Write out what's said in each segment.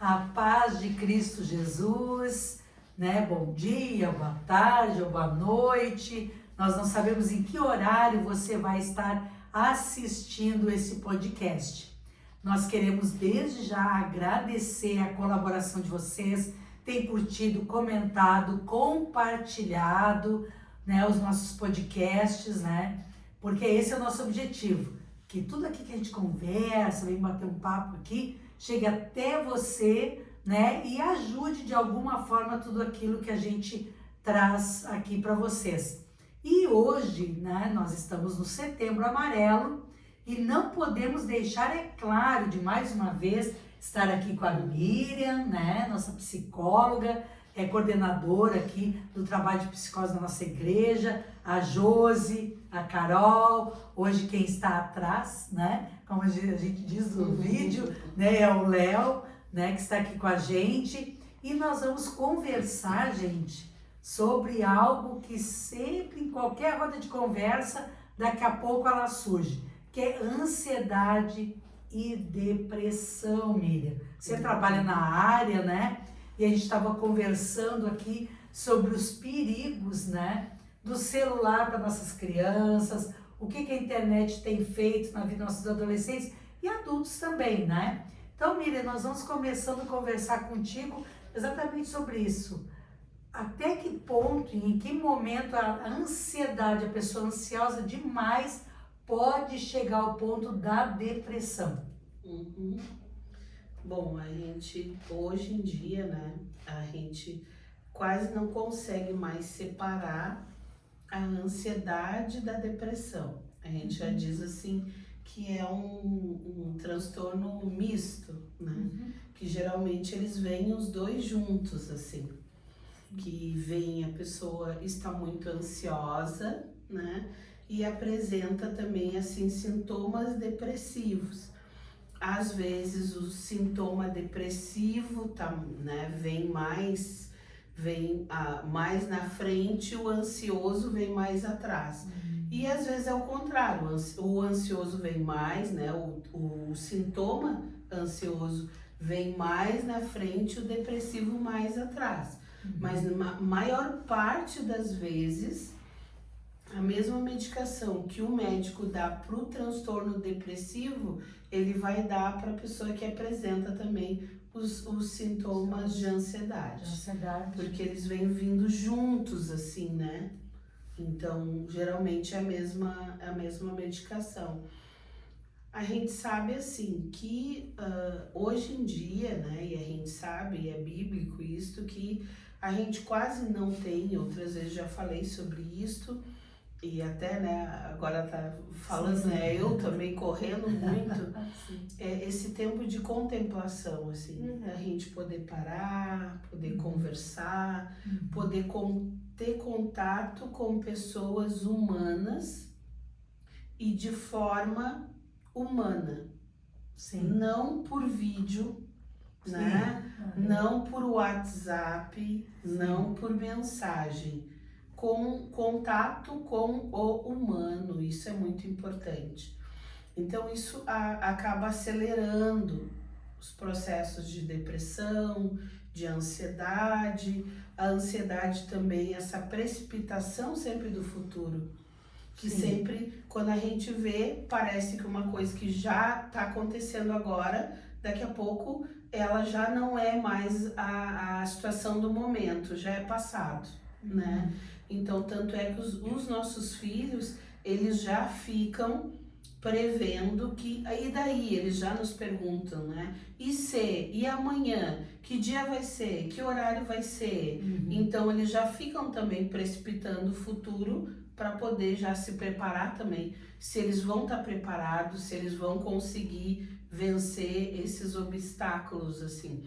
A paz de Cristo Jesus, né? Bom dia, boa tarde ou boa noite. Nós não sabemos em que horário você vai estar assistindo esse podcast. Nós queremos desde já agradecer a colaboração de vocês, tem curtido, comentado, compartilhado, né, os nossos podcasts, né? Porque esse é o nosso objetivo, que tudo aqui que a gente conversa, vem bater um papo aqui, chegue até você, né, e ajude de alguma forma tudo aquilo que a gente traz aqui para vocês. E hoje, né, nós estamos no Setembro Amarelo e não podemos deixar, é claro, de mais uma vez estar aqui com a Miriam, né, nossa psicóloga, coordenadora aqui do trabalho de psicose da nossa igreja, a Josi, a Carol, hoje quem está atrás, né, como a gente diz no vídeo, né, é o Léo, né, que está aqui com a gente, e nós vamos conversar, gente, sobre algo que sempre, em qualquer roda de conversa, daqui a pouco ela surge, que é ansiedade e depressão, Miriam. Você trabalha na área, né? E a gente estava conversando aqui sobre os perigos, né, do celular para nossas crianças, o que a internet tem feito na vida dos nossos adolescentes e adultos também, né? Então, Miriam, nós vamos começando a conversar contigo exatamente sobre isso. Até que ponto e em que momento a ansiedade, a pessoa ansiosa demais, pode chegar ao ponto da depressão? Bom, a gente, hoje em dia, né, a gente quase não consegue mais separar a ansiedade da depressão. A gente já diz assim que é um transtorno misto, né, que geralmente eles vêm os dois juntos, assim, que vem a pessoa está muito ansiosa, né, e apresenta também, assim, sintomas depressivos. Às vezes o sintoma depressivo tá, né, vem mais na frente, o ansioso vem mais atrás. E às vezes é o contrário, o ansioso vem mais, né, o sintoma ansioso vem mais na frente, o depressivo mais atrás. Mas na maior parte das vezes, a mesma medicação que o médico dá para o transtorno depressivo, ele vai dar para a pessoa que apresenta também os sintomas de ansiedade. Porque eles vêm vindo juntos, assim, né? Então, geralmente é a mesma medicação. A gente sabe, assim, que hoje em dia, né, e a gente sabe, é bíblico isto, que a gente quase não tem, outras vezes já falei sobre isto, e até, né, agora tá falando, né, eu também correndo muito, esse tempo de contemplação, assim, a gente poder parar, poder conversar, poder ter contato com pessoas humanas e de forma humana, não por vídeo, né, não por WhatsApp, não por mensagem, com contato com o humano, isso é muito importante. Então isso acaba acelerando os processos de depressão, de ansiedade, a ansiedade também, essa precipitação sempre do futuro, que sempre, quando a gente vê, parece que uma coisa que já está acontecendo agora, daqui a pouco ela já não é mais a situação do momento, já é passado, né? Então, tanto é que os nossos filhos, eles já ficam prevendo que, e daí eles já nos perguntam, né? E amanhã? Que dia vai ser? Que horário vai ser? Então, eles já ficam também precipitando o futuro para poder já se preparar também, se eles vão estar preparados, se eles vão conseguir vencer esses obstáculos, assim.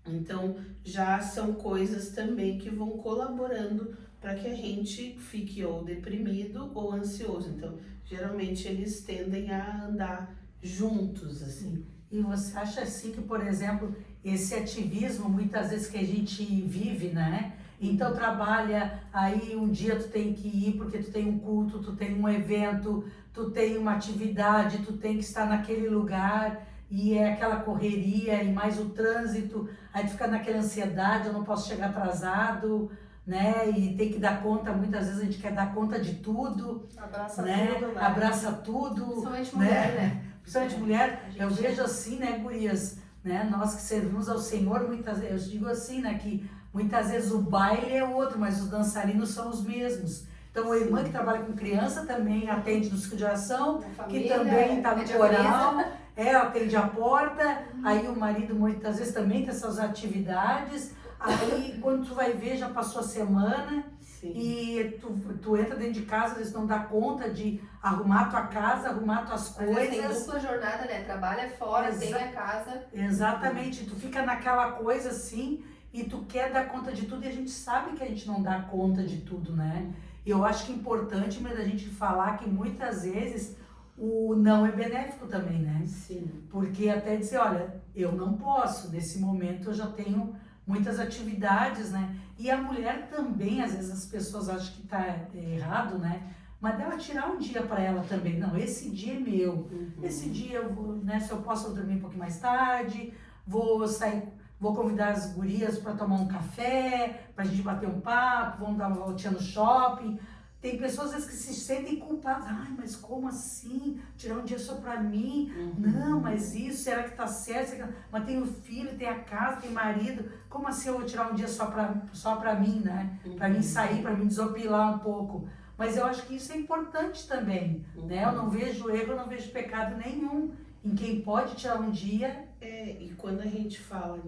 Então, já são coisas também que vão colaborando para que a gente fique ou deprimido ou ansioso. Então, geralmente eles tendem a andar juntos, assim. E você acha assim que, por exemplo, esse ativismo muitas vezes que a gente vive, né? Então trabalha, aí um dia tu tem que ir porque tu tem um culto, tu tem um evento, tu tem uma atividade, tu tem que estar naquele lugar. e é aquela correria e mais o trânsito, aí tu fica naquela ansiedade, eu não posso chegar atrasado, né? E tem que dar conta, muitas vezes a gente quer dar conta de tudo, Abraça né? tudo, né? Abraça tudo, Principalmente mulher, né? Principalmente mulher, A gente- eu vejo assim, né, gurias, né? Nós que servimos ao Senhor, muitas vezes, eu digo assim, né, que muitas vezes o baile é outro, mas os dançarinos são os mesmos. Então, a irmã que trabalha com criança também atende no ciclo de oração, Na que família, também está no é coral, atende a porta, aí o marido muitas vezes também tem essas atividades, aí quando tu vai ver já passou a semana Sim. e tu entra dentro de casa, eles não dá conta de arrumar tua casa, arrumar tuas Às vezes tem coisas. dupla jornada, né? Trabalha fora, tem Exa- a casa. Exatamente, tu fica naquela coisa assim e tu quer dar conta de tudo e a gente sabe que a gente não dá conta de tudo, né? E eu acho que é importante mesmo a gente falar que muitas vezes o não é benéfico também, né? Sim. Porque até dizer, olha, eu não posso, nesse momento eu já tenho muitas atividades, né? E a mulher também, às vezes as pessoas acham que tá errado, né? Mas dela tirar um dia para ela também. Não, esse dia é meu. Uhum. Esse dia eu vou, né? Se eu posso, eu vou dormir um pouquinho mais tarde, vou sair, vou convidar as gurias para tomar um café, pra gente bater um papo, vamos dar uma voltinha no shopping. Tem pessoas às vezes que se sentem culpadas. Ai, mas como assim? Tirar um dia só pra mim? Uhum. Não, mas isso, será que tá certo? Será que... Mas tem o filho, tem a casa, tem marido. Como assim eu vou tirar um dia só pra mim, né? Pra mim sair, pra mim desopilar um pouco. Mas eu acho que isso é importante também, né? Eu não vejo erro, eu não vejo pecado nenhum em quem pode tirar um dia. E quando a gente fala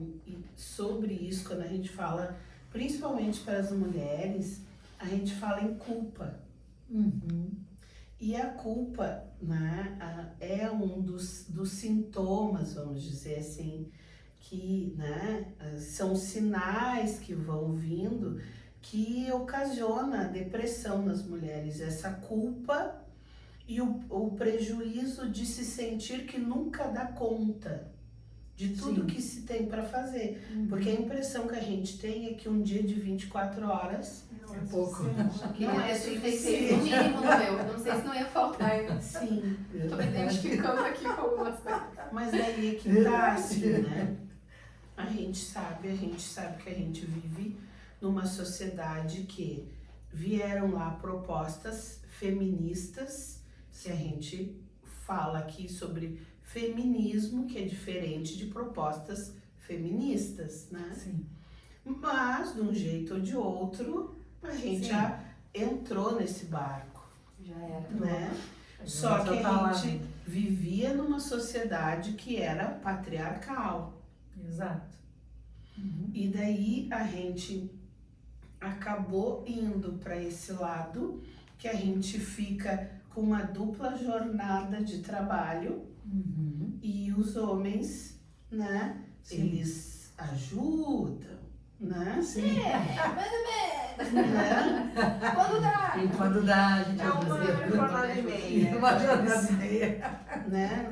sobre isso, quando a gente fala principalmente para as mulheres, a gente fala em culpa. E a culpa, né, é um dos sintomas, vamos dizer assim, que, né, são sinais que vão vindo que ocasiona a depressão nas mulheres, essa culpa e o prejuízo de se sentir que nunca dá conta de tudo Sim. que se tem para fazer. Porque a impressão que a gente tem é que um dia de 24 horas É pouco. Que não é suficiente. suficiente, no mínimo no meu. Não sei se não ia faltar. Sim, Tô me identificando aqui com algumas coisas. mas daí é que tá assim, né? A gente sabe que a gente vive numa sociedade que vieram lá propostas feministas, que a gente fala aqui sobre feminismo, que é diferente de propostas feministas, né? Sim. Mas, de um jeito ou de outro, a gente Sim. já entrou nesse barco, Já era. né? Só Já que tá lá, a gente né? vivia numa sociedade que era patriarcal. Exato. E daí a gente acabou indo para esse lado, que a gente fica com uma dupla jornada de trabalho e os homens, né, Sim. eles ajudam, né? Sim. Mais ou menos. né? Quando dá. E quando dá, a gente É vai uma fazer. jornada e meia. Uma jornada e meia. Né?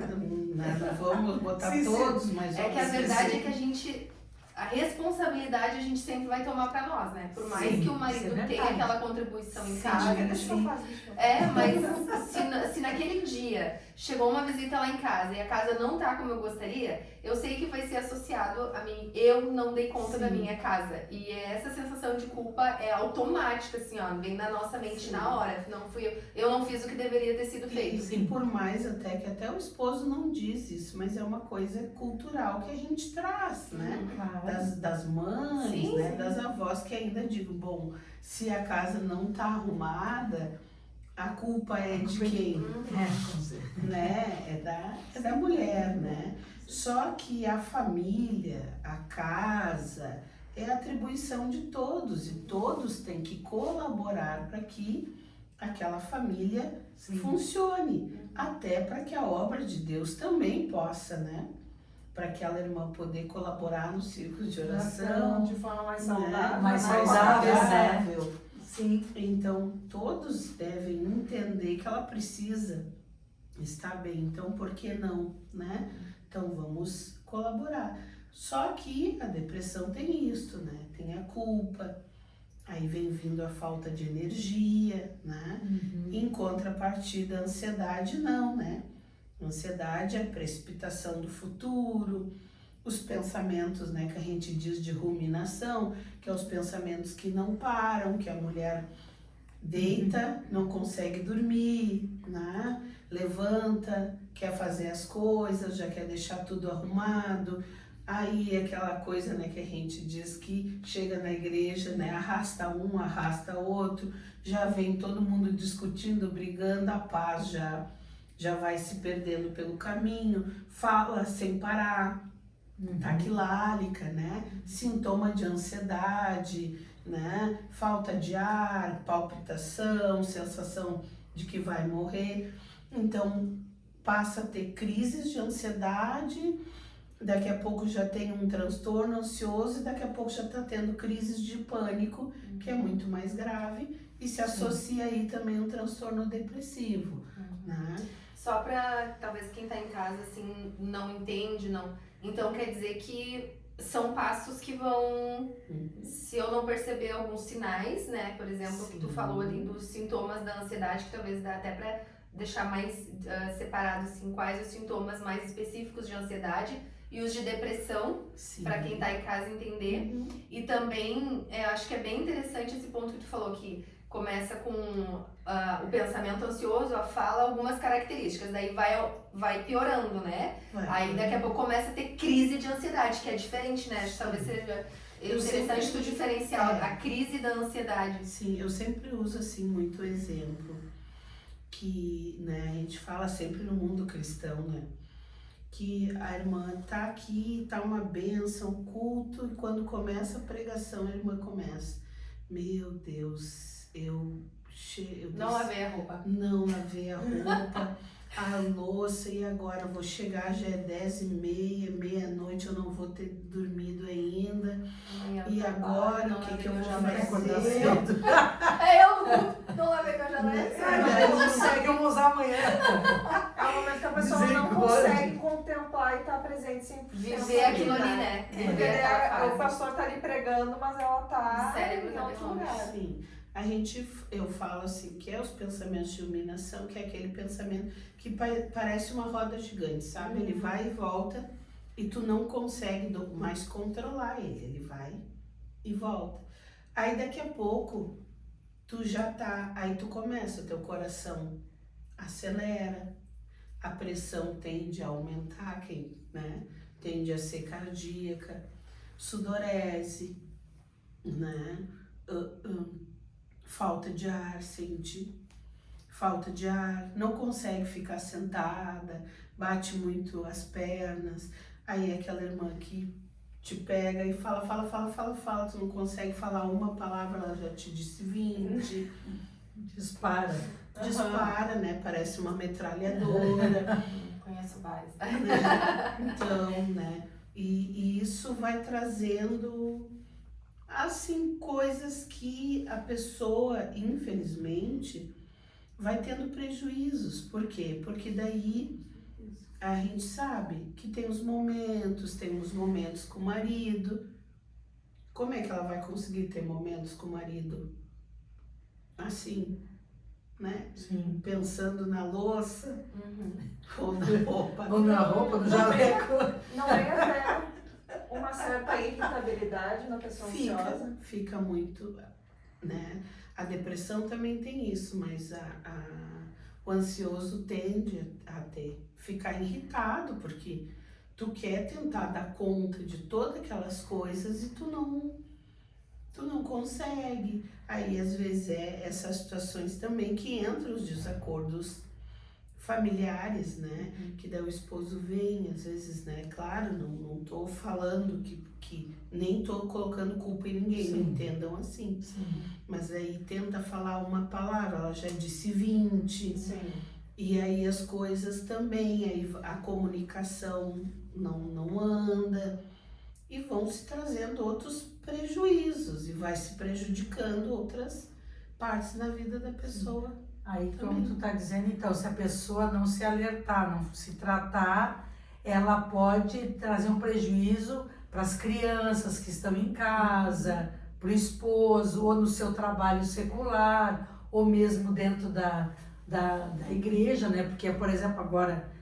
Não vamos botar Sim, sim. todos, mas É que a vamos verdade dizer- é que a gente. A responsabilidade a gente sempre vai tomar pra nós, né? Por mais Sim, que o isso marido é verdade. tenha aquela contribuição em Sim, casa. Deixa eu fazer isso. Mas se naquele dia chegou uma visita lá em casa e a casa não tá como eu gostaria, eu sei que vai ser associado a mim. Eu não dei conta da minha casa. E essa sensação de culpa é automática, assim, ó, vem na nossa mente Sim. na hora. Não fui eu não fiz o que deveria ter sido feito. E por mais até que até o esposo não diz isso, mas é uma coisa cultural que a gente traz, né? Claro. Das mães, Sim, né? sim. Das avós que ainda digo, bom, se a casa não tá arrumada, a culpa é de quem? Com certeza. Né? É da mulher, né? Só que a família, a casa, é atribuição de todos e todos têm que colaborar para que aquela família Sim. funcione, até para que a obra de Deus também possa, né? Para aquela irmã poder colaborar no círculo de oração, De forma mais né? saudável. Mais mais saudável, saudável. Sim. Então, todos devem entender que ela precisa estar bem. Então, por que não, né? Então, vamos colaborar. Só que a depressão tem isso, né? Tem a culpa, aí vem vindo a falta de energia, né? Em contrapartida, a ansiedade não, né? Ansiedade é a precipitação do futuro, os pensamentos, né, que a gente diz de ruminação, que é os pensamentos que não param, que a mulher deita, não consegue dormir, né? Levanta, quer fazer as coisas, já quer deixar tudo arrumado. Aí aquela coisa, né, que a gente diz que chega na igreja, né, arrasta um, arrasta outro, já vem todo mundo discutindo, brigando, a paz já vai se perdendo pelo caminho, fala sem parar, taquilárica, né, sintoma de ansiedade, né, falta de ar, palpitação, sensação de que vai morrer. Então passa a ter crises de ansiedade, daqui a pouco já tem um transtorno ansioso e daqui a pouco já está tendo crises de pânico, que é muito mais grave, e se associa aí também um transtorno depressivo, né? Só pra, talvez, quem tá em casa, assim, não entende, não... Então, quer dizer que são passos que vão... Se eu não perceber alguns sinais, né? Por exemplo, que tu falou ali dos sintomas da ansiedade, que talvez dá até pra deixar mais separado, assim, quais os sintomas mais específicos de ansiedade e os de depressão, para quem tá em casa entender. E também, acho que é bem interessante esse ponto que tu falou, que começa com o pensamento ansioso, a fala, algumas características, daí vai piorando, né? Aí daqui a pouco começa a ter crise de ansiedade, que é diferente, né? Talvez seja interessante tu diferenciar a crise da ansiedade. Sim, eu sempre uso assim muito exemplo, que, né, a gente fala sempre no mundo cristão, né? Que a irmã tá aqui, tá uma bênção, culto, e quando começa a pregação, a irmã começa: meu Deus, eu não lavei a roupa. Não lavei a roupa, a louça, e agora eu vou chegar, já é 10h30, meia-noite, eu não vou ter dormido ainda. E agora, o que eu vou fazer? Eu não lavei minha janela. Conseguimos usar amanhã. É o momento que a pessoa não consegue contemplar e estar presente 100%. Viver aquilo ali, né? O pastor tá ali pregando, mas ela tá cérebro em outro lugar. Sim. Eu falo assim, que é os pensamentos de ruminação, que é aquele pensamento que parece uma roda gigante, sabe? Ele vai e volta e tu não consegue mais controlar ele vai e volta. Aí daqui a pouco, aí tu começa, teu coração acelera, a pressão tende a aumentar, né? Tende a ser cardíaca, sudorese, né? Falta de ar, sente falta de ar, não consegue ficar sentada, bate muito as pernas, aí é aquela irmã que te pega e fala, tu não consegue falar uma palavra, ela já te disse 20. Dispara, né? Parece uma metralhadora. Conheço vários. Então, né? E isso vai trazendo, assim, coisas que a pessoa, infelizmente, vai tendo prejuízos. Por quê? Porque daí a gente sabe que temos momentos com o marido. Como é que ela vai conseguir ter momentos com o marido? Assim, né? Sim. Pensando na louça, ou na roupa. Ou na roupa, no jaleco. Não é até uma certa irritabilidade na pessoa ansiosa? Fica muito, né? A depressão também tem isso, mas o ansioso tende a ficar irritado, porque tu quer tentar dar conta de todas aquelas coisas e tu não consegue. Aí às vezes essas situações também que entram os desacordos familiares, né? Que daí o esposo vem, às vezes, né? Claro, não tô falando que nem tô colocando culpa em ninguém, me entendam assim. Sim. Mas aí tenta falar uma palavra, ela já disse 20. Sim. E aí as coisas também, aí a comunicação não anda. E vão se trazendo outros prejuízos e vai se prejudicando outras partes da vida da pessoa. Aí, como tu tá dizendo, então, se a pessoa não se alertar, não se tratar, ela pode trazer um prejuízo para as crianças que estão em casa, para o esposo, ou no seu trabalho secular, ou mesmo dentro da igreja, né? Porque, por exemplo, agora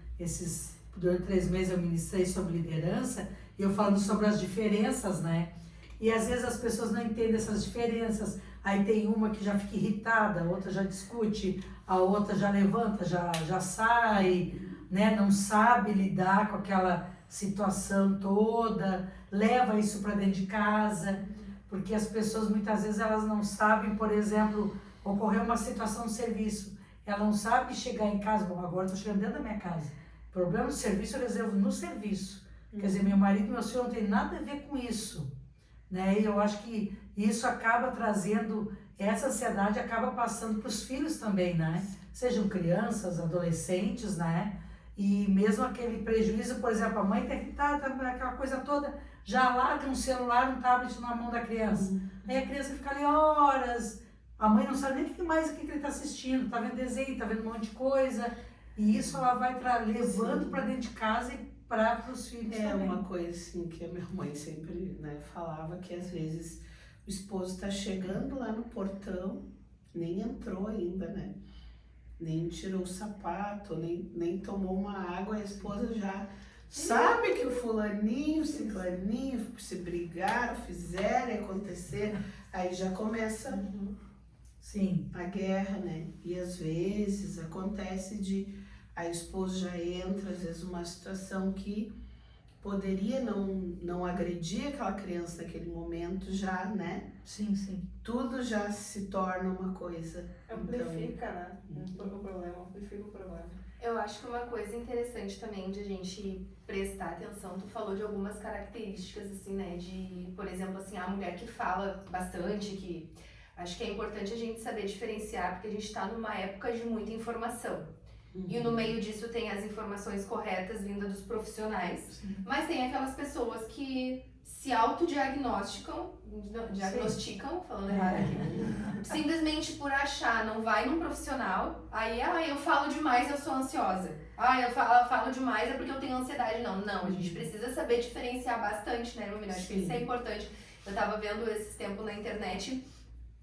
durante 3 meses eu ministrei sobre liderança, e eu falando sobre as diferenças, né? E às vezes as pessoas não entendem essas diferenças. Aí tem uma que já fica irritada, a outra já discute, a outra já levanta, já sai, né? Não sabe lidar com aquela situação toda, leva isso para dentro de casa, porque as pessoas muitas vezes elas não sabem, por exemplo, ocorreu uma situação no serviço, ela não sabe chegar em casa, bom, agora eu estou chegando dentro da minha casa, problema do serviço eu reservo no serviço, quer dizer, meu marido e meu filho não tem nada a ver com isso, né? E eu acho que isso acaba trazendo, essa ansiedade acaba passando para os filhos também, né? Sejam crianças, adolescentes, né? E mesmo aquele prejuízo, por exemplo, a mãe está irritada, aquela coisa toda, já larga um celular, um tablet na mão da criança. Aí a criança fica ali horas, a mãe não sabe nem mais o que ele está assistindo, está vendo desenho, está vendo um monte de coisa. E isso ela vai levando para dentro de casa e para os filhos também. Uma coisa assim que a minha mãe sempre, né, falava, que às vezes o esposo está chegando lá no portão, nem entrou ainda, né? Nem tirou o sapato, nem tomou uma água, a esposa já sabe que o fulaninho, o ciclaninho se brigaram, fizeram acontecer, aí já começa Sim. a guerra, né? E às vezes acontece de a esposa já entra, às vezes, uma situação que poderia não agredir aquela criança naquele momento, já, né? Sim, sim. Tudo já se torna uma coisa. Amplifica, né? O problema, amplifica o problema. Eu acho que uma coisa interessante também de a gente prestar atenção, tu falou de algumas características, assim, né? De, por exemplo, assim, a mulher que fala bastante, que acho que é importante a gente saber diferenciar, porque a gente está numa época de muita informação. E no meio disso tem as informações corretas vindas dos profissionais, mas tem aquelas pessoas que se autodiagnosticam, falando errado aqui, simplesmente por achar, não vai num profissional, aí, eu falo demais, eu sou ansiosa, eu falo demais é porque eu tenho ansiedade. Não, a gente precisa saber diferenciar bastante, né, Lumina? Acho que isso é importante. Eu tava vendo esses tempos na internet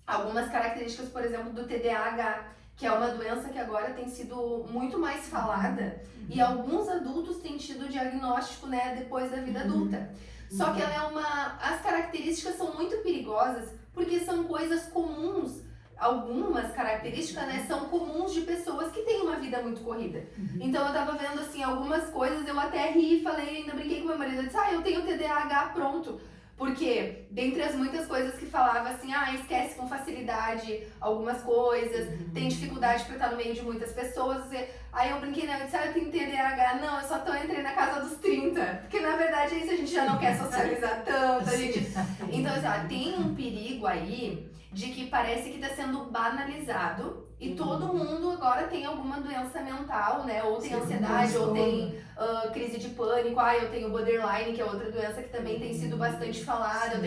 algumas características, por exemplo, do TDAH, que é uma doença que agora tem sido muito mais falada, e alguns adultos têm tido diagnóstico, né, depois da vida adulta. Só que ela as características são muito perigosas, porque são coisas comuns, algumas características, né, são comuns de pessoas que têm uma vida muito corrida. Então eu tava vendo, assim, algumas coisas, eu até ri e falei, ainda brinquei com meu marido, eu disse, eu tenho TDAH, pronto. Porque, dentre as muitas coisas que falava assim, esquece com facilidade algumas coisas, tem dificuldade para estar no meio de muitas pessoas. Aí eu brinquei, né? Eu disse, eu tenho TDAH. Não, eu só entrei na casa dos 30. Porque, na verdade, é isso, a gente já não quer socializar tanto, a gente... Então, assim, tem um perigo aí de que parece que está sendo banalizado e todo mundo agora tem alguma doença mental, né? Ou tem ansiedade, ou tem crise de pânico. Eu tenho borderline, que é outra doença que também tem sido bastante falada.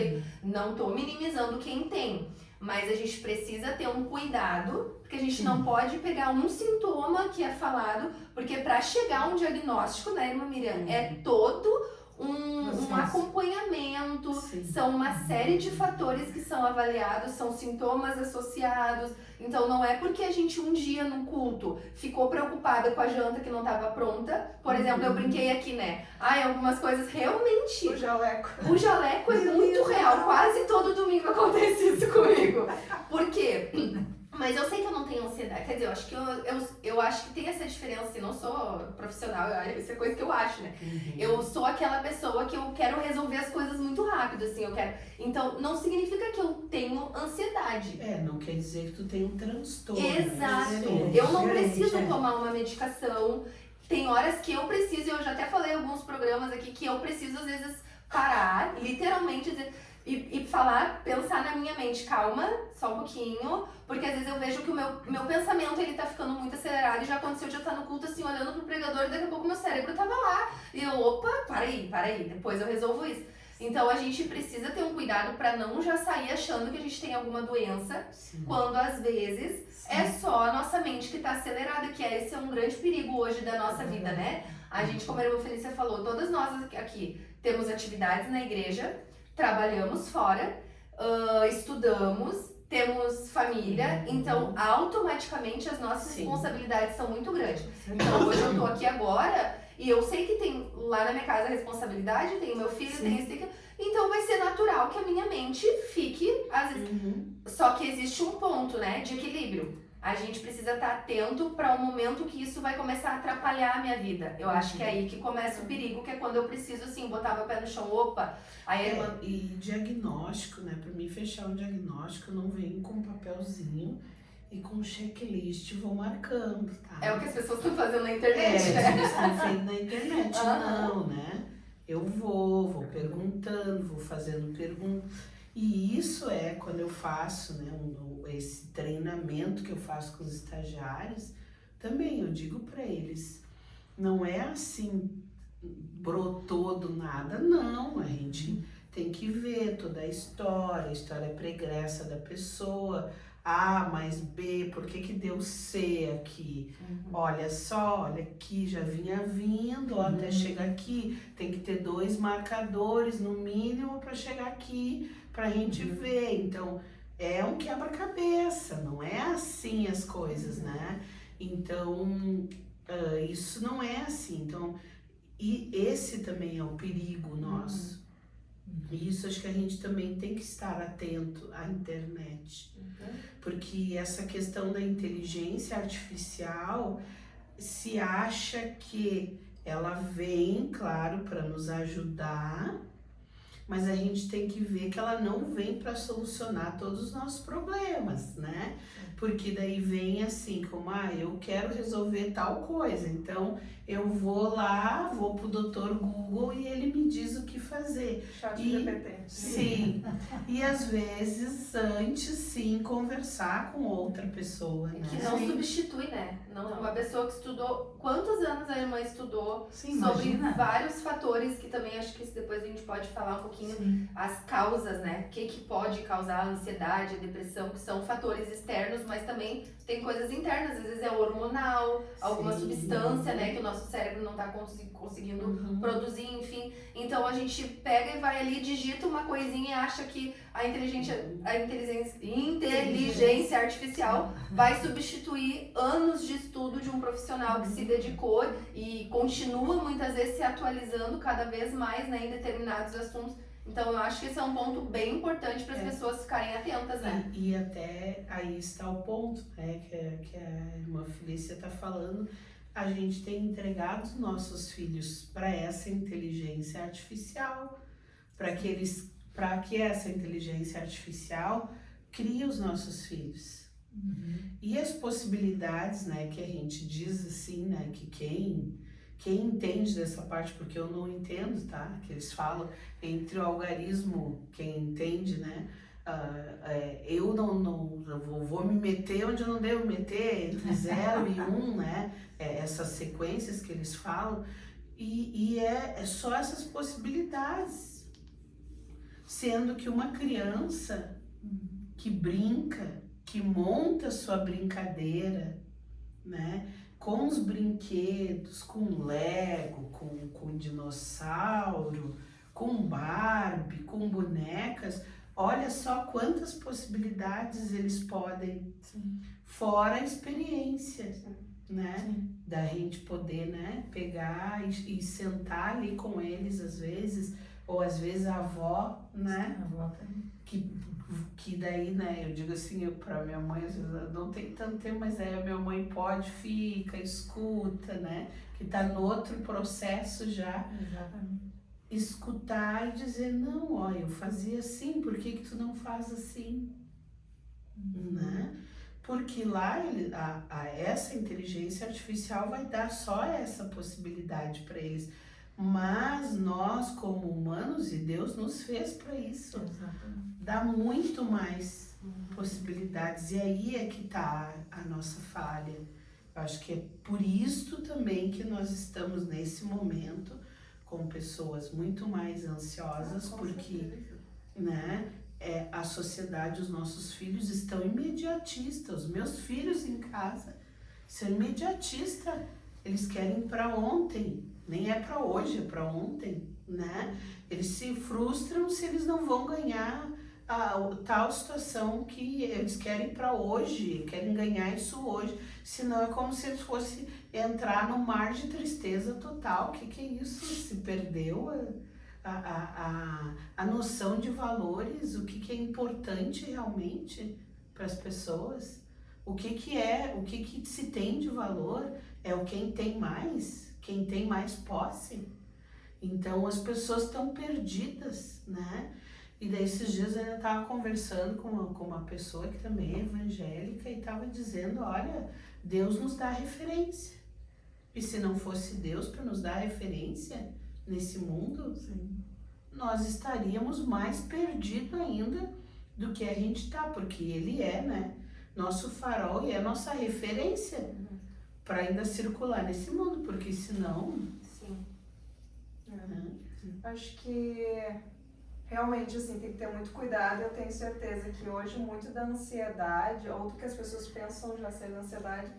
Não tô minimizando quem tem, mas a gente precisa ter um cuidado, porque a gente não pode pegar um sintoma que é falado, porque para chegar a um diagnóstico, né, irmã Miriam, é todo um acompanhamento, são uma série de fatores que são avaliados, são sintomas associados. Então não é porque a gente um dia no culto ficou preocupada com a janta que não estava pronta, por exemplo, eu brinquei aqui, né, algumas coisas realmente, o jaleco é muito real, quase todo domingo acontece isso comigo. Por quê? Mas eu sei que eu não tenho ansiedade, quer dizer, eu acho que eu acho que tem essa diferença, assim, não sou profissional, isso é coisa que eu acho, né? Eu sou aquela pessoa que eu quero resolver as coisas muito rápido, assim, então não significa que eu tenho ansiedade. Não quer dizer que tu tem um transtorno. Exato, eu não preciso tomar uma medicação, tem horas que eu preciso, eu já até falei em alguns programas aqui, que eu preciso às vezes parar, literalmente, e falar, pensar na minha mente, calma, só um pouquinho, porque às vezes eu vejo que o meu pensamento, ele tá ficando muito acelerado, e já aconteceu de eu estar no culto, assim, olhando pro pregador, e daqui a pouco meu cérebro tava lá, e eu, opa, para aí, depois eu resolvo isso. Então a gente precisa ter um cuidado para não já sair achando que a gente tem alguma doença, quando às vezes é só a nossa mente que tá acelerada, que esse é um grande perigo hoje da nossa vida, né? A gente, como a irmã Felícia falou, todas nós aqui temos atividades na igreja, trabalhamos fora, estudamos temos família, então automaticamente as nossas Sim. responsabilidades são muito grandes. Então hoje eu tô aqui agora e eu sei que tem lá na minha casa a responsabilidade, tem o meu filho, Sim. tem esse, tem aquilo. Então vai ser natural que a minha mente fique, às vezes. Só que existe um ponto, né, de equilíbrio. A gente precisa estar atento para o momento que isso vai começar a atrapalhar a minha vida. Eu acho que é aí que começa o perigo, que é quando eu preciso, assim, botar meu pé no chão, opa. Aí E diagnóstico, né? Para mim fechar um diagnóstico, eu não venho com um papelzinho e com um checklist vou marcando, tá? é o que as pessoas estão fazendo na internet, né? Eles estão feito na internet, Aham. não, né? Eu vou perguntando, vou fazendo perguntas. E isso é quando eu faço, né, esse treinamento que eu faço com os estagiários, também eu digo para eles, não é assim, brotou do nada, não, a gente tem que ver toda a história pregressa da pessoa, A mais B, por que deu C aqui? Olha só, olha aqui, já vinha vindo, ó, até chegar aqui, tem que ter 2 marcadores no mínimo para chegar aqui, pra gente ver. Então, é um quebra-cabeça, não é assim as coisas, né? Então, isso não é assim. Então, e esse também é um perigo nosso. E isso acho que a gente também tem que estar atento à internet. Porque essa questão da inteligência artificial se acha que ela vem, claro, para nos ajudar, mas a gente tem que ver que ela não vem para solucionar todos os nossos problemas, né? Porque daí vem assim, como, eu quero resolver tal coisa, então eu vou lá, vou pro Dr. Google e ele me diz o que fazer. Chat E- GPT. Sim, e às vezes antes sim conversar com outra pessoa, né? Que não substitui, né? Não, uma pessoa que estudou. Quantos anos a irmã estudou Sim, sobre imagina. vários fatores que também acho que depois a gente pode falar um pouquinho. Sim. As causas, né? O que pode causar a ansiedade, a depressão, que são fatores externos, mas também tem coisas internas. Às vezes é hormonal, alguma Sim. substância, né? Que o nosso cérebro não tá conseguindo produzir, enfim. Então a gente pega e vai ali, digita uma coisinha e acha que a inteligência artificial vai substituir anos de estudo de um profissional que se dedicou e continua muitas vezes se atualizando cada vez mais, né, em determinados assuntos. Então eu acho que esse é um ponto bem importante para as pessoas ficarem atentas, né? E até aí está o ponto, né, que a irmã Felícia está falando. A gente tem entregado os nossos filhos para essa inteligência artificial, para que essa inteligência artificial crie os nossos filhos. E as possibilidades, né, que a gente diz assim, né, que quem entende dessa parte, porque eu não entendo, tá? Que eles falam entre o algarismo, quem entende, né? Eu não vou me meter onde eu não devo meter, entre 0 e 1, né? Essas sequências que eles falam, e é só essas possibilidades. Sendo que uma criança que brinca, que monta sua brincadeira, né? Com os brinquedos, com Lego, com dinossauro, com Barbie, com bonecas, olha só quantas possibilidades eles podem, fora a experiência, né? Da gente poder, né, pegar e sentar ali com eles às vezes, ou às vezes a avó, né? A avó também. Que daí, né, eu digo assim, pra minha mãe, às vezes, não tem tanto tempo, mas a minha mãe pode, fica, escuta, né? Que tá no outro processo já. Exatamente. Escutar e dizer, não, ó, eu fazia assim, por que tu não faz assim? Né? Porque lá essa inteligência artificial vai dar só essa possibilidade para eles. Mas nós, como humanos, e Deus nos fez para isso, Exatamente. dá muito mais possibilidades. E aí é que tá a nossa falha. Eu acho que é por isso também que nós estamos nesse momento com pessoas muito mais ansiosas, porque, né, a sociedade, os nossos filhos estão imediatistas. Os meus filhos em casa são imediatistas. Eles querem para ontem, nem é para hoje, é para ontem, né? Eles se frustram se eles não vão ganhar tal situação que eles querem para hoje, querem ganhar isso hoje, senão é como se eles fossem entrar no mar de tristeza total. O que é isso? Se perdeu a noção de valores, o que é importante realmente para as pessoas, o que se tem de valor é o quem tem mais posse. Então as pessoas estão perdidas, né? E daí esses dias eu ainda estava conversando com uma pessoa que também é evangélica e estava dizendo, olha, Deus nos dá referência. E se não fosse Deus para nos dar referência nesse mundo, sim, nós estaríamos mais perdidos ainda do que a gente está, porque Ele é, né, nosso farol e é nossa referência para ainda circular nesse mundo, porque senão... Sim. Acho que realmente assim, tem que ter muito cuidado. Eu tenho certeza que hoje muito da ansiedade, ou do que as pessoas pensam já ser ansiedade,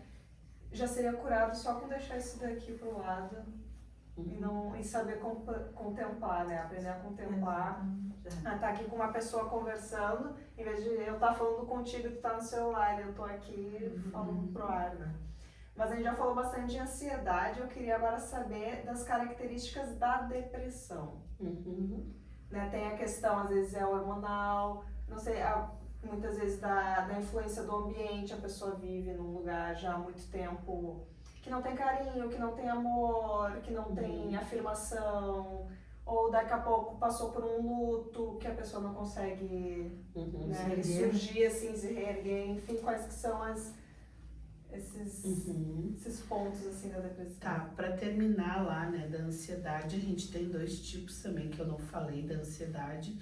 já seria curado só com deixar isso daqui pro lado e saber contemplar, né? Aprender a contemplar. Tá aqui com uma pessoa conversando, em vez de eu estar falando contigo e tu tá no celular, eu tô aqui falando pro ar, né? Mas a gente já falou bastante de ansiedade, eu queria agora saber das características da depressão. Né? Tem a questão, às vezes é hormonal, não sei, muitas vezes da influência do ambiente, a pessoa vive num lugar já há muito tempo que não tem carinho, que não tem amor, que não tem afirmação, ou daqui a pouco passou por um luto que a pessoa não consegue né, ressurgir, assim, se reerguer, enfim, quais que são esses pontos assim da depressão. Tá, para terminar lá, né, da ansiedade, a gente tem 2 tipos também que eu não falei da ansiedade,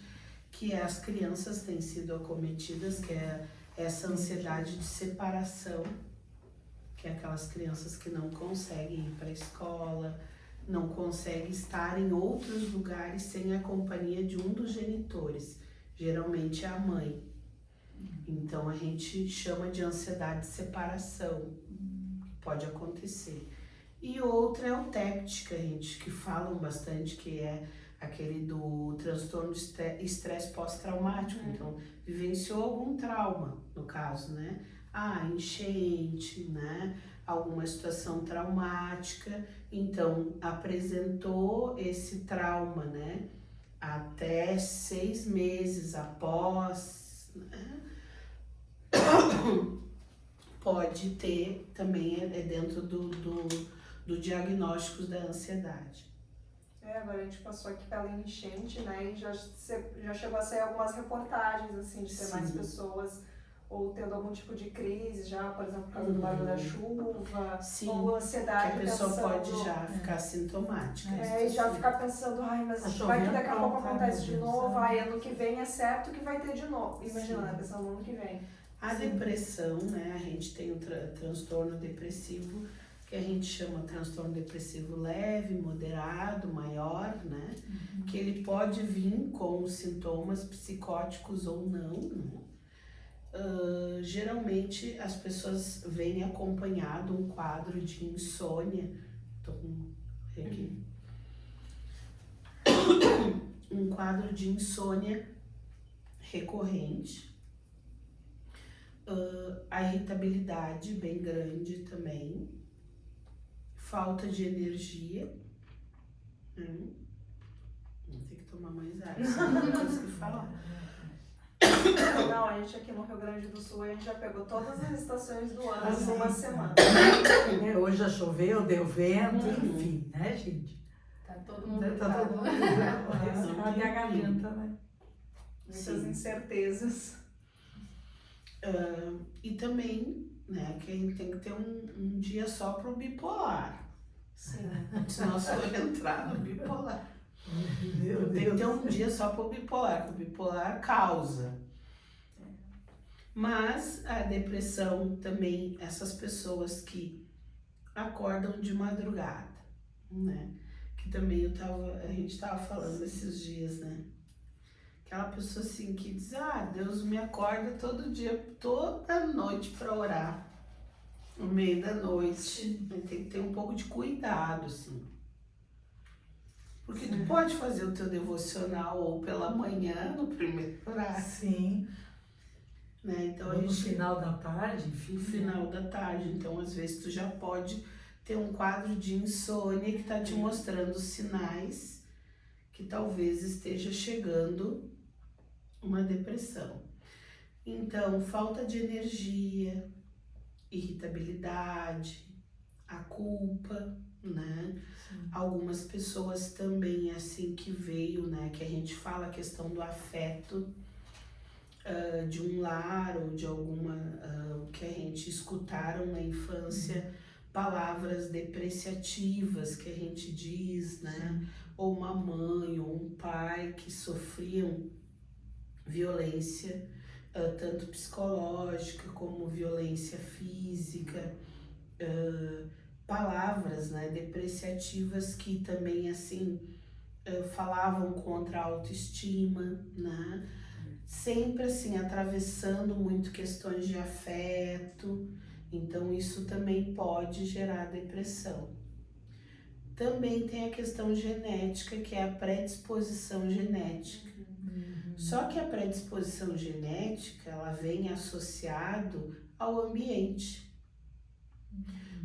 que é as crianças têm sido acometidas, que é essa ansiedade de separação, que é aquelas crianças que não conseguem ir para a escola, não conseguem estar em outros lugares sem a companhia de um dos genitores, geralmente é a mãe. Então a gente chama de ansiedade de separação, pode acontecer. E outra é o TEPT, que falam bastante, que é aquele do transtorno de estresse pós-traumático. Então vivenciou algum trauma, no caso, né? Enchente, né? Alguma situação traumática, então apresentou esse trauma, né? Até 6 meses após, né? Pode ter também, é dentro do diagnóstico da ansiedade. Agora a gente passou aqui pela enchente, né, e já chegou a sair algumas reportagens, assim, de ter mais pessoas ou tendo algum tipo de crise já, por exemplo, por causa do barulho da chuva, ou ansiedade. Que a pessoa pode já ficar sintomática. E já ficar pensando, mas vai que daqui a pouco acontece de novo, ano que vem é certo que vai ter de novo. Imagina, pensando no ano que vem. A depressão, né, a gente tem o transtorno depressivo, que a gente chama transtorno depressivo leve, moderado, maior, né? Que ele pode vir com sintomas psicóticos ou não, né? Geralmente as pessoas vêm acompanhado um quadro de insônia, um quadro de insônia recorrente, a irritabilidade bem grande também, falta de energia, vou ter que tomar mais água, não consegui falar. Não, a gente aqui no Rio Grande do Sul, a gente já pegou todas as estações do ano em uma semana. Hoje já choveu, deu vento, enfim, né, gente? Tá todo mundo Cadê a garganta, né? Muitas incertezas. E também, né, que a gente tem que ter um dia só pro bipolar. Sim. Senão você vai entrar no bipolar. Meu Tem que ter um dia só pro bipolar, que o bipolar causa. Mas a depressão também, essas pessoas que acordam de madrugada, né? Que também a gente tava falando esses dias, né? Aquela pessoa assim que diz, Deus me acorda todo dia, toda noite para orar. No meio da noite. Tem que ter um pouco de cuidado, assim. Porque tu pode fazer o teu devocional ou pela manhã, no primeiro horário, Sim. né? Então Ou no final da tarde, enfim. no final da tarde. Então, às vezes, tu já pode ter um quadro de insônia que está te mostrando sinais que talvez esteja chegando uma depressão. Então, falta de energia, irritabilidade, a culpa, né? Sim. Algumas pessoas também, assim, que veio, né? Que a gente fala a questão do afeto, de um lar ou de alguma que a gente escutaram na infância, palavras depreciativas que a gente diz, né? Ou uma mãe ou um pai que sofriam violência, tanto psicológica como violência física, palavras, né, depreciativas que também assim falavam contra a autoestima, né? Sempre assim atravessando muito questões de afeto, então isso também pode gerar depressão. Também tem a questão genética, que é a predisposição genética. Só que a predisposição genética, ela vem associado ao ambiente.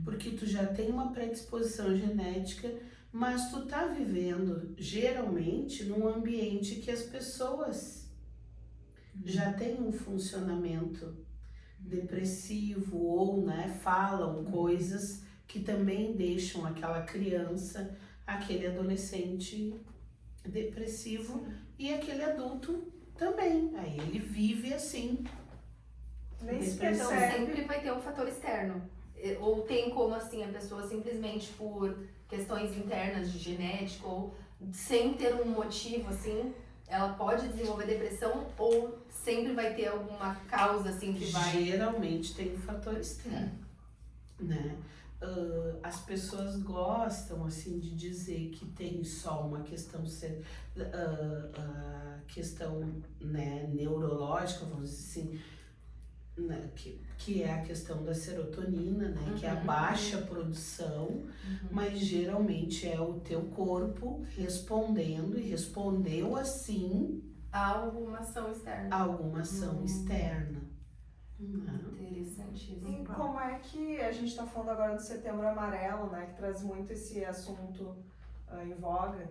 Porque tu já tem uma predisposição genética, mas tu tá vivendo geralmente num ambiente que as pessoas já têm um funcionamento depressivo ou, né, falam coisas que também deixam aquela criança, aquele adolescente depressivo e aquele adulto também. Aí ele vive assim. Nem se Depressão. Então percebe. sempre vai ter um fator externo. Ou tem como assim a pessoa simplesmente por questões internas de genética ou sem ter um motivo assim, ela pode desenvolver depressão ou sempre vai ter alguma causa assim que vai... Geralmente tem um fator externo, né? As pessoas gostam assim de dizer que tem só uma questão questão, né, neurológica, vamos dizer assim, né, que é a questão da serotonina, né, que é a baixa produção, mas geralmente é o teu corpo respondendo e respondeu assim Há alguma ação externa. a alguma ação externa. Interessantíssimo. E como é que a gente está falando agora do Setembro Amarelo, né, que traz muito esse assunto em voga?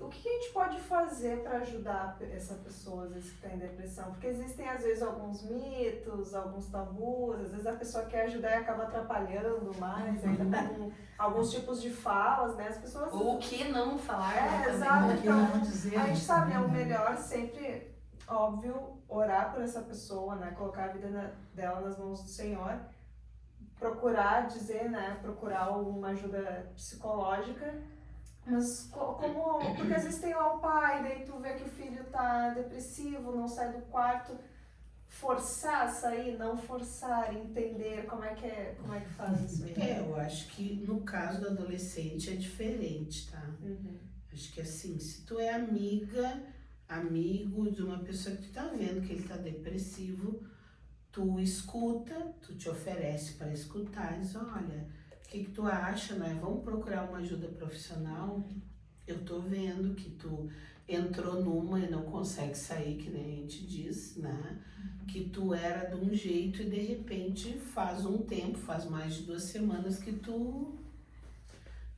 O que a gente pode fazer para ajudar essa pessoa, às vezes, que está em depressão? Porque existem, às vezes, alguns mitos, alguns tabus, às vezes a pessoa quer ajudar e acaba atrapalhando mais, ainda com alguns tipos de falas, né? As pessoas... Ou o que não falar, né, também. exato. O que não dizer, A gente sabe, é o também, né? melhor sempre, óbvio, orar por essa pessoa, né? Colocar a vida dela nas mãos do Senhor. Procurar dizer, né? Procurar uma ajuda psicológica. Mas porque às vezes tem lá o pai, daí tu vê que o filho tá depressivo, não sai do quarto. Forçar a sair, não forçar, entender como é que faz isso aí. Eu acho que no caso do adolescente é diferente, tá? Acho que assim, se tu é amigo de uma pessoa que tu tá vendo que ele tá depressivo, tu escuta, tu te oferece para escutar, diz, olha, o que tu acha, né? Vamos procurar uma ajuda profissional? Eu tô vendo que tu entrou numa e não consegue sair, que nem a gente diz, né? Que tu era de um jeito e de repente faz um tempo, faz mais de 2 semanas que tu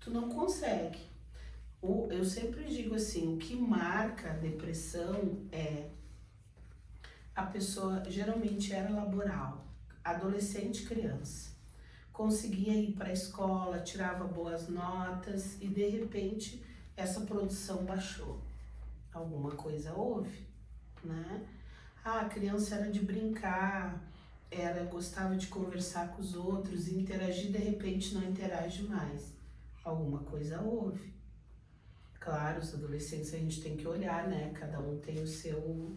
não consegue. Eu sempre digo assim, o que marca a depressão é a pessoa, geralmente era laboral, adolescente, criança. Conseguia ir para a escola, tirava boas notas e de repente essa produção baixou. Alguma coisa houve, né? A criança era de brincar, gostava de conversar com os outros, interagir, de repente não interage mais. Alguma coisa houve. Claro, os adolescentes a gente tem que olhar, né? Cada um tem o seu...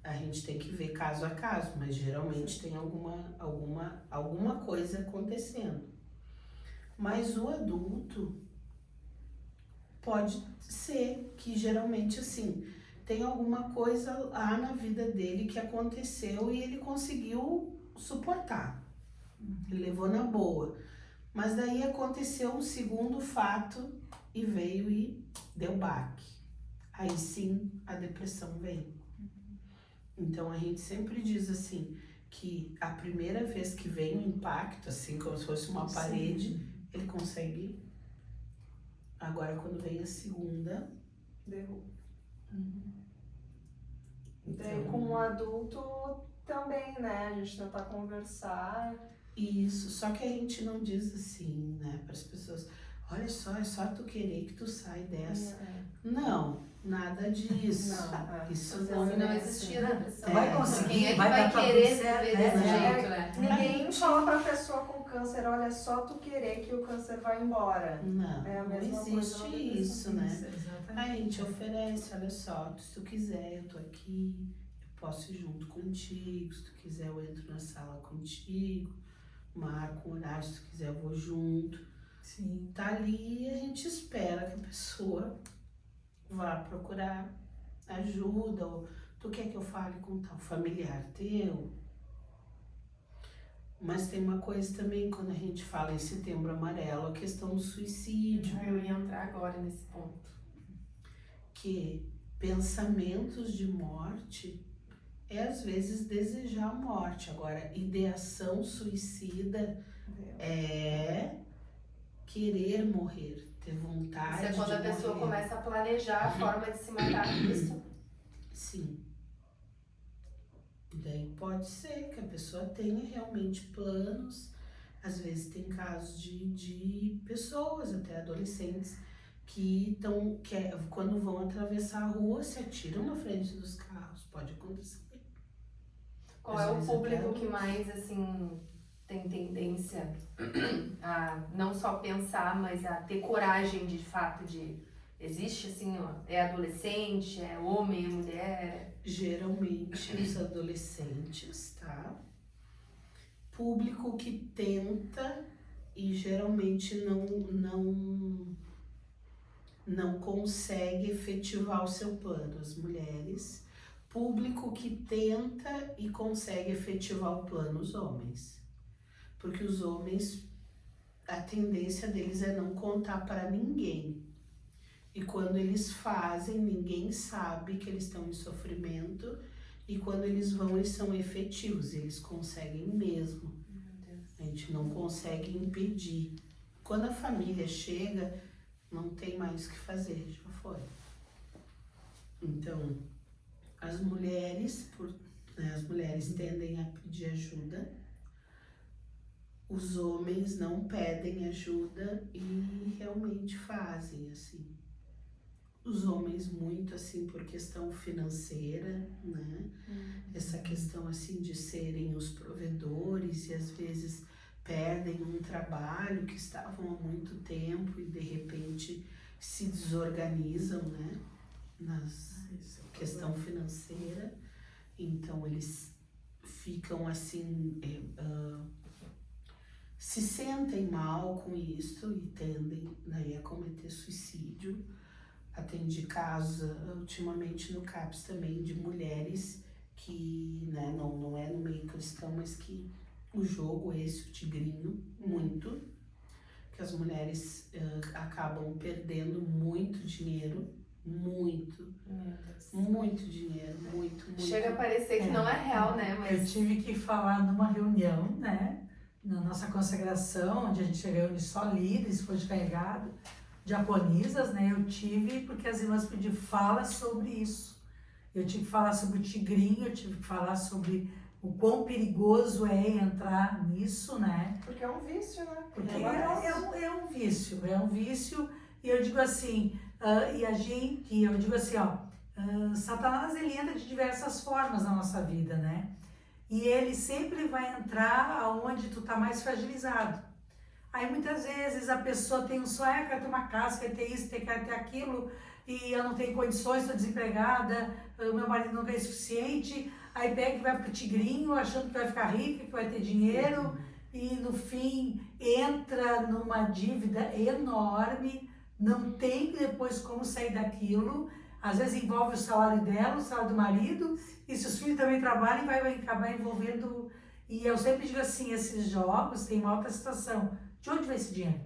A gente tem que ver caso a caso, mas geralmente tem alguma coisa acontecendo. Mas o adulto pode ser que geralmente assim, tem alguma coisa lá na vida dele que aconteceu e ele conseguiu suportar. Ele levou na boa. Mas daí aconteceu um segundo fato e veio e deu baque. Aí sim a depressão vem. Então a gente sempre diz assim, que a primeira vez que vem o impacto, assim como se fosse uma parede, ele consegue. Agora quando vem a segunda, Derruba. Daí então, com o adulto também, né? A gente tentar conversar. isso, só que a gente não diz assim, né, para as pessoas, olha só, é só tu querer que tu sai dessa. Não, nada disso. Não, Isso às não, vezes Não existia depressão. Tu vai conseguir, Quem é que vai vai dar pra querer tudo certo, viver né? desse É, jeito, né? Ninguém fala pra pessoa com câncer, olha, é só tu querer que o câncer vai embora. não, É a não mesma coisa existe na depressão. isso, né? Exatamente. A gente oferece, olha só, se tu quiser, eu tô aqui, eu posso ir junto contigo, se tu quiser eu entro na sala contigo, marco um horário, se tu quiser eu vou junto. Sim. Tá ali e a gente espera que a pessoa vá procurar ajuda, ou tu quer que eu fale com tal familiar teu? Mas tem uma coisa também, quando a gente fala em Setembro Amarelo, a questão do suicídio, Eu ia entrar agora nesse ponto. que pensamentos de morte é às vezes desejar a morte. Agora, ideação suicida é querer morrer, ter vontade Isso é quando a de pessoa morrer. começa a planejar a forma de se matar. Isso. Sim. Daí pode ser que a pessoa tenha realmente planos. Às vezes tem casos de pessoas, até adolescentes, que quando vão atravessar a rua se atiram na frente dos carros. Pode acontecer. Qual Às é o vezes público até que mais, assim, tem tendência a não só pensar, mas a ter coragem de fato de... Existe, assim, ó, é adolescente, é homem, é mulher? Geralmente os adolescentes, tá? Público que tenta e geralmente não consegue efetivar o seu plano. As mulheres. Público que tenta e consegue efetivar o plano, os homens. Porque os homens, a tendência deles é não contar para ninguém. E quando eles fazem, ninguém sabe que eles estão em sofrimento. E quando eles vão, eles são efetivos, eles conseguem mesmo. Meu Deus. A gente não consegue impedir. Quando a família chega, não tem mais o que fazer, já foi. Então, as mulheres tendem a pedir ajuda. Os homens não pedem ajuda e realmente fazem, assim. Os homens muito, assim, por questão financeira, né? Essa questão, assim, de serem os provedores e às vezes perdem um trabalho que estavam há muito tempo e de repente se desorganizam, né? Questão financeira. Então, eles ficam, assim, se sentem mal com isso e tendem, né, a cometer suicídio. Atendi casos ultimamente no CAPS também de mulheres que, né, não é no meio cristão, mas que o jogo esse, o tigrinho, muito, que as mulheres acabam perdendo muito dinheiro, muito dinheiro, muito. Chega a parecer que não é real, né? Eu Mas tive que falar numa reunião, né? Na nossa consagração, onde a gente reúne só líderes, foi descarregado, diaconisas, né? Eu tive, porque as irmãs pediram, fala sobre isso. Eu tive que falar sobre o tigrinho, eu tive que falar sobre o quão perigoso é entrar nisso, né? Porque é um vício, né? Porque É é um vício, e eu digo assim, eu digo assim, Satanás, ele entra de diversas formas na nossa vida, né? E ele sempre vai entrar aonde tu tá mais fragilizado. Aí muitas vezes a pessoa tem um sonho, eu quero ter uma casa, quero ter isso, quero ter aquilo, e eu não tenho condições, estou desempregada, o meu marido não ganha o suficiente, aí pega e vai pro tigrinho, achando que vai ficar rica, que vai ter dinheiro, e no fim entra numa dívida enorme, não tem depois como sair daquilo, às vezes envolve o salário dela, o salário do marido, e se os filhos também trabalham, vai acabar envolvendo. E eu sempre digo assim, esses jogos têm uma alta situação. De onde vem esse dinheiro?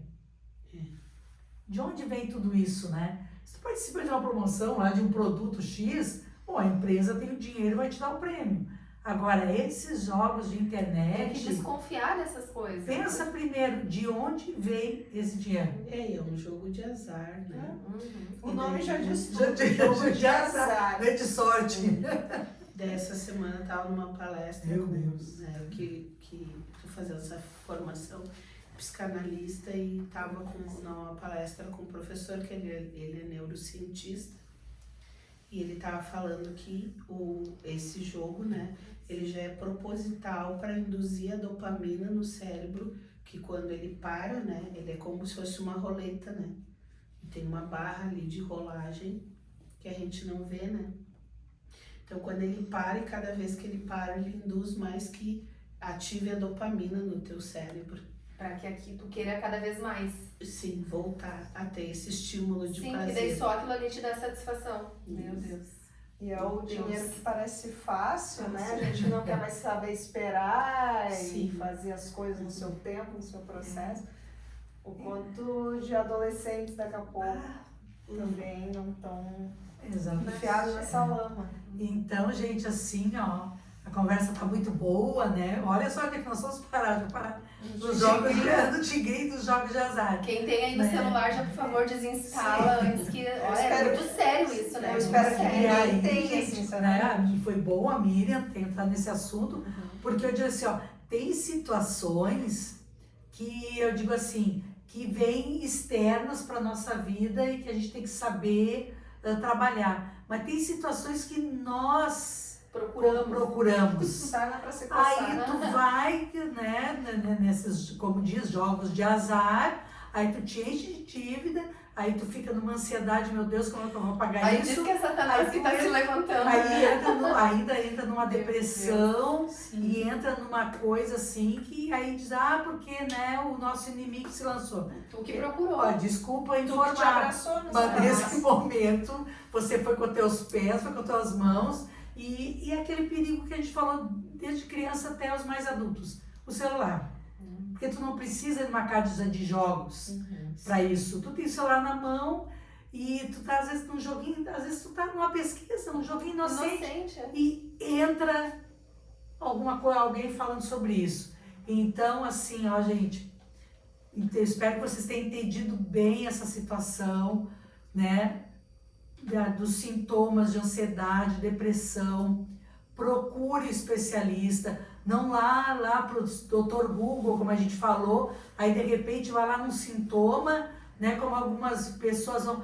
de onde vem tudo isso, né? Se tu participa de uma promoção lá de um produto X, bom, a empresa tem o dinheiro e vai te dar o prêmio. Agora, esses jogos de Tem que internet, desconfiar dessas coisas. pensa primeiro de onde vem esse dinheiro. É um jogo de azar, né? O nome já diz Já tudo. te- Jogo de já azar. Não é de sorte. Dessa semana eu estava numa palestra Meu com, Deus. né, que tô fazendo essa formação psicanalista e estava numa palestra com um professor que ele é neurocientista e ele estava falando que esse jogo, né, ele já é proposital para induzir a dopamina no cérebro, que quando ele para, né, ele é como se fosse uma roleta, né, e tem uma barra ali de rolagem que a gente não vê, né. Então, quando ele para, e cada vez que ele para, ele induz mais que ative a dopamina no teu cérebro. Pra que aqui tu queira cada vez mais. Sim, voltar a ter esse estímulo de Sim, que prazer. daí só aquilo ali te dá satisfação. Meu Isso. Deus. E é o Deus. dinheiro que parece fácil, né? A gente não quer mais saber esperar Sim. e fazer as coisas no seu tempo, no seu processo. O quanto de adolescentes daqui a pouco também não estão Exatamente. enfiados nessa lama. Então, gente, assim, ó, a conversa tá muito boa, né? Olha só onde é que nós vamos parar, já parar dos jogos do tigre e dos jogos de azar. Quem tem aí no Né? celular, já por favor desinstala antes que. Olha, é espero- muito sério isso, né? eu Muito espero que sério. E aí, ninguém tenha, gente, sinceramente. né, foi bom a Miriam ter entrado nesse assunto, porque eu digo assim, ó, tem situações que eu digo assim, que vêm externas para nossa vida e que a gente tem que saber trabalhar. Mas tem situações que nós procuramos. Sarna pra se Aí coçar. tu vai, né, nesses, como diz, jogos de azar, aí tu te enche de dívida, aí tu fica numa ansiedade, meu Deus, como é que eu vou pagar Aí isso? diz que é Satanás Aí que tá tu se levantando. Aí ainda entra numa depressão Sim. e entra numa coisa assim que aí diz, porque né, o nosso inimigo se lançou. Tu que procurou. Ó, desculpa Tu que te informar, abraçou no mas nesse Satanás. momento você foi com teus pés, foi com tuas mãos e aquele perigo que a gente falou desde criança até os mais adultos, o celular. Porque tu não precisa de uma casa de jogos para isso. Tu tem o celular na mão e tu tá às vezes num joguinho, às vezes tu tá numa pesquisa, num joguinho inocente Inocente. É. e entra alguém falando sobre isso. Então, assim, ó, gente, eu espero que vocês tenham entendido bem essa situação, né, dos sintomas de ansiedade, depressão. Procure especialista, não lá pro Dr. Google, como a gente falou, aí de repente vai lá num sintoma, né, como algumas pessoas vão,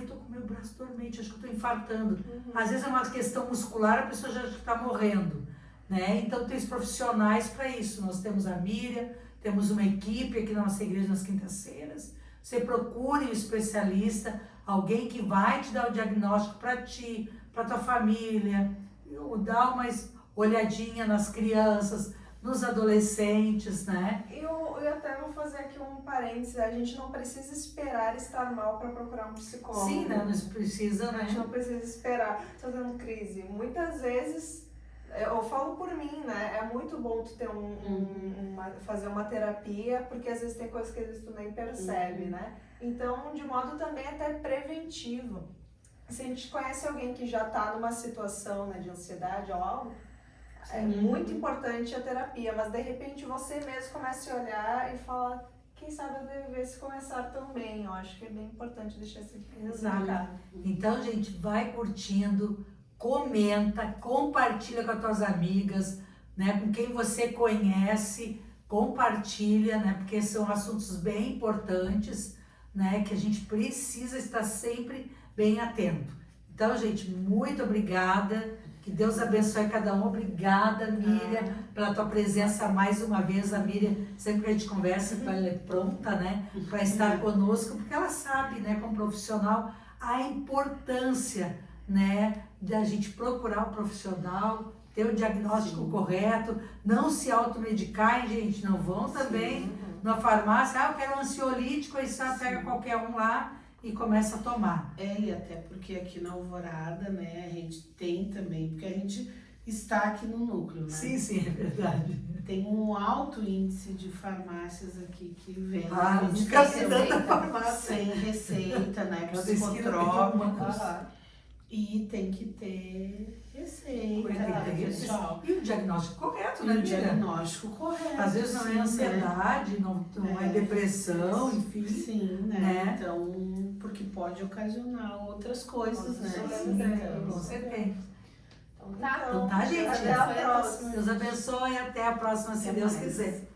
tô com meu braço dormente, acho que eu tô infartando. Às vezes é uma questão muscular, a pessoa já está morrendo, né? Então tem os profissionais para isso. Nós temos a Miriam, temos uma equipe aqui na nossa igreja nas quintas-feiras. Você procure um especialista, alguém que vai te dar o diagnóstico para ti, para tua família, dar uma olhadinha nas crianças, nos adolescentes, né? Eu até vou fazer aqui um parênteses, a gente não precisa esperar estar mal para procurar um psicólogo. Sim, né? Não precisa, A gente né? não precisa esperar, tô tendo crise. Muitas vezes, eu falo por mim, né? É muito bom tu ter fazer uma terapia, porque às vezes tem coisas que às vezes tu nem percebe, né? Então, de modo também até preventivo. Se a gente conhece alguém que já está numa situação, né, de ansiedade ou algo, é muito importante a terapia, mas de repente você mesmo começa a olhar e fala, quem sabe eu devesse começar também. Eu acho que é bem importante deixar esse recado. Então, gente, vai curtindo, comenta, compartilha com as tuas amigas, né? Com quem você conhece, compartilha, né? Porque são assuntos bem importantes, né? Que a gente precisa estar sempre bem atento. Então, gente, muito obrigada. Que Deus abençoe cada um. Obrigada, Miriam, pela tua presença mais uma vez. A Miriam, sempre que a gente conversa, ela é pronta, né? Para estar conosco, porque ela sabe, né? Como profissional, a importância, né? Da gente procurar o profissional, ter o diagnóstico correto, não se automedicar, gente. Não vão também na farmácia, eu quero um ansiolítico, aí só pega qualquer um lá e começa a tomar. E até porque aqui na Alvorada, né, a gente tem também, porque a gente está aqui no núcleo, né? Sim, é verdade. tem um alto índice de farmácias aqui que vendem indica sem tanta receita. farmácia. sem receita, né? Cada esquina tem Psicotrópicos. Aham. E tem que ter receita, Tem que ter pessoal. E o diagnóstico correto, né, E o Miriam? diagnóstico correto. Às vezes não sim, é né? ansiedade, não é É. depressão, enfim. Sim, né? Né? Então, porque pode ocasionar outras coisas, né? Outros Sim, problemas. então, Com certeza. Então tá. Então tá, gente. Até a próxima. Deus abençoe e até a próxima, se Até Deus mais. quiser.